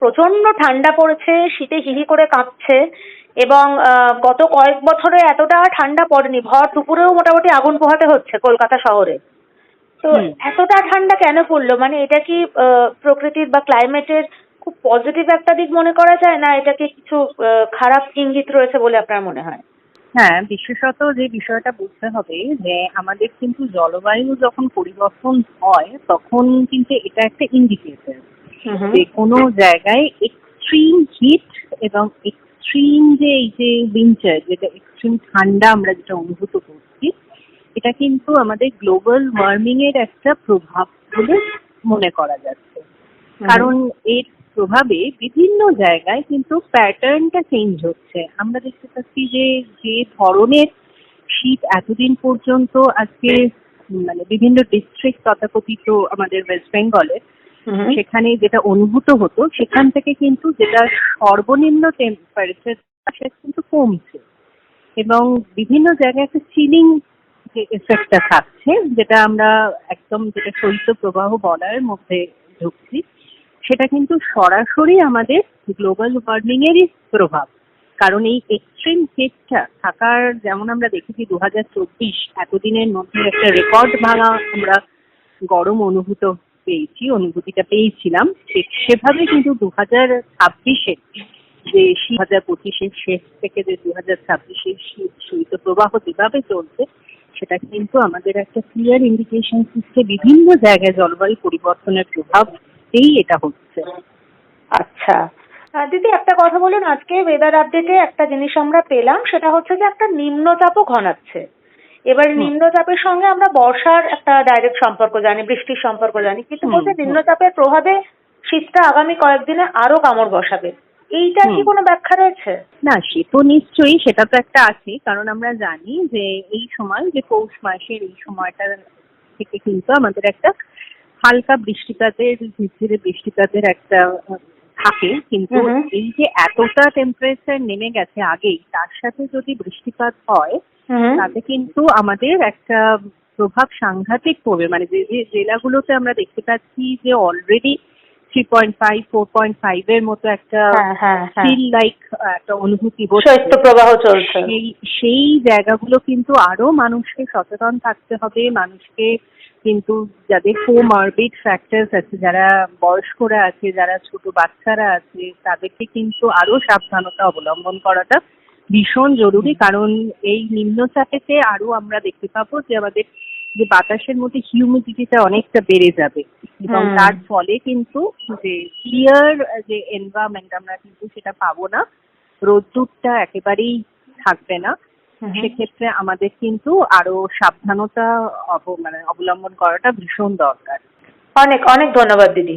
প্রচন্ড ঠান্ডা পড়েছে, শীতে হিহি করে কাঁপছে। এবং গত কয়েক বছরে এতটা ঠান্ডা পড়েনি, ভর দুপুরেও মোটামুটি আগুন পোহাতে হচ্ছে কলকাতা শহরে। তো এতটা ঠান্ডা কেন পড়লো? মানে এটা কি প্রকৃতির বা ক্লাইমেটের খুব পজিটিভ একটা দিক মনে করা যায়, না এটাকে কিছু খারাপ ইঙ্গিত রয়েছে বলে আপনার মনে হয়? হ্যাঁ, বিশেষত যে বিষয়টা বুঝতে হবে যে আমাদের কিন্তু জলবায়ু যখন পরিবর্তন হয় তখন কিন্তু এটা একটা ইন্ডিকেটর যে কোনো জায়গায় এক্সট্রিম হিট এবং এক্সট্রিম যে এই যে উইন্টার, যেটা এক্সট্রিম ঠান্ডা আমরা যেটা অনুভূত করছি, এটা কিন্তু আমাদের গ্লোবাল ওয়ার্মিং এর একটা প্রভাব বলে মনে করা যাচ্ছে। কারণ এর প্রভাবে বিভিন্ন জায়গায় কিন্তু প্যাটার্নটা চেঞ্জ হচ্ছে। আমরা দেখতে পাচ্ছি যে যে ধরনের শীত এতদিন পর্যন্ত আজকে মানে বিভিন্ন ডিস্ট্রিক্ট তথাকথিত আমাদের ওয়েস্ট বেঙ্গলে সেখানে যেটা অনুভূত হতো, সেখান থেকে কিন্তু যেটা সর্বনিম্ন টেম্পারেচার সেটা কিন্তু কমছে এবং বিভিন্ন জায়গায় একটা চিলিং যে এফেক্টটা থাকছে, যেটা আমরা একদম যেটা শৈত্য প্রবাহ বলার মধ্যে ঢুকছি, সেটা কিন্তু সরাসরি আমাদের গ্লোবাল ওয়ার্মিং এরই প্রভাব। কারণ এই এক্সট্রিম হিটটা থাকার, যেমন আমরা দেখেছি 2024 এতদিনের মধ্যে একটা রেকর্ড ভাঙা আমরা গরম অনুভূতিটা পেয়েছিলাম, সেভাবে কিন্তু 2026-এ যে 2025-এর শেষ থেকে যে 2026-এর শৈত্য প্রবাহ যেভাবে চলছে, সেটা কিন্তু আমাদের একটা ক্লিয়ার ইন্ডিকেশন দিচ্ছে বিভিন্ন জায়গায় জলবায়ু পরিবর্তনের প্রভাবেই এটা হচ্ছে। আচ্ছা দিদি, একটা কথা বলুন, আজকে ওয়েদার আপডেটে একটা জিনিস আমরা পেলাম, সেটা হচ্ছে যে একটা নিম্নচাপও ঘনাচ্ছে। এবার নিম্নচাপের সঙ্গে আমরা বর্ষার একটা ডাইরেক্ট সম্পর্ক জানি, বৃষ্টির সম্পর্ক জানি, কিন্তু বলছে নিম্নচাপের প্রভাবে শীতটা আগামী কয়েকদিনে আরো কামড় বসাবে। এইটা কি কোনো ব্যাখ্যা রয়েছে? না, সে তো নিশ্চয়ই, সেটা তো একটা আছে। কারণ আমরা জানি যে এই সময়, যে পৌষ মাসের এই সময়টা থেকে কিন্তু আমাদের একটা হালকা বৃষ্টিপাতের, ঝিরঝিরে বৃষ্টিপাতের একটা থাকে। কিন্তু এই যে এতটা টেম্পারেচার নেমে গেছে আগেই, তার সাথে যদি বৃষ্টিপাত হয় তাতে কিন্তু আমাদের একটা প্রভাব সাংঘাতিক পড়বে। মানে যে যে জেলাগুলোতে আমরা দেখতে পাচ্ছি যে অলরেডি 3.5, 4.5 এর মতো একটা ফিল লাইক একটা অনুভূতি হচ্ছে, প্রবাহ চলছে, সেই জায়গাগুলো কিন্তু আরো মানুষকে সচেতন থাকতে হবে। মানুষকে কিন্তু যাদের কোমরবিড ফ্যাক্টরস আছে, যারা বয়স্করা আছে, যারা ছোট বাচ্চারা আছে, তাদেরকে কিন্তু আরো সাবধানতা অবলম্বন করাটা ভীষণ জরুরি। কারণ এই নিম্নচাপেতে আরো আমরা দেখতে পাবো যে আমাদের যে বাতাসের মধ্যে হিউমিডিটিটা অনেকটা বেড়ে যাবে এবং তার ফলে কিন্তু যে ক্লিয়ার যে এনভায়রনমেন্ট আমরা কিন্তু সেটা পাবো না, রোদ্দুরটা একেবারেই থাকবে না। সেক্ষেত্রে আমাদের কিন্তু আরো সাবধানতা অবলম্বন করাটা ভীষণ দরকার। অনেক অনেক ধন্যবাদ দিদি।